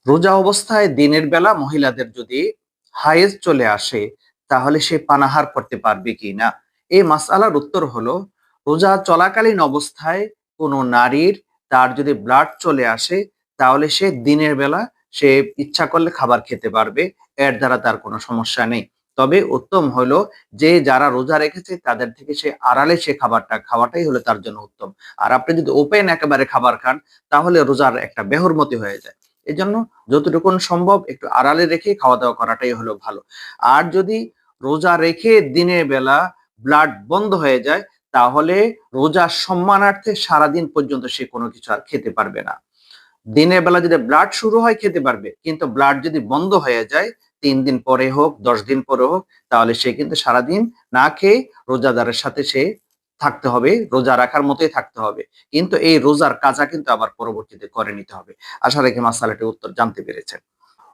রোজা অবস্থায় দিনের বেলা মহিলাদের যদি হায়েজ চলে আসে তাহলে সে পানাহার করতে পারবে কিনা? এই মাসআলার উত্তর হলো, রোজা চলাকালীন অবস্থায় কোনো নারীর তার যদি ব্লাড চলে আসে তাহলে সে দিনের বেলা সে ইচ্ছা করলে খাবার খেতে পারবে। এর দ্বারা তার কোনো সমস্যা নেই। তবে উত্তম হলো যে যারা রোজা রেখেছে তাদের থেকে সে আড়ালে সে খাবারটা খাওয়াটাই হলো তার জন্য উত্তম। আর আপনি যদি ওপেন একেবারে খাবার খান তাহলে রোজার একটা বেহুরমতি হয়ে যায়। এজন্য যতটুকুন সম্ভব একটু আড়ালে রেখে খাওয়া-দাওয়া করাটাই হলো ভালো। আর যদি রোজা রেখে দিনের বেলা ব্লাড বন্ধ হয়ে যায়, তাহলে রোজার সম্মানার্থে সারাদিন পর্যন্ত সে কোনো কিছু আর খেতে পারবে না। দিনের বেলা যদি ব্লাড শুরু হয় খেতে পারবে। কিন্তু ব্লাড যদি বন্ধ হয়ে যায় ৩ দিন পরে হোক, ১০ দিন পরে হোক, তাহলে সে কিন্তু সারাদিন না খেয়ে রোজাদারের সাথে সে থাকতে হবে। রোজা রাখার মতোই থাকতে হবে। কিন্তু এই রোজার কাজা কিন্তু আবার পরবর্তীতে করে নিতে হবে। আশা রাখি মাসআলাটির উত্তর জানতে পেরেছেন।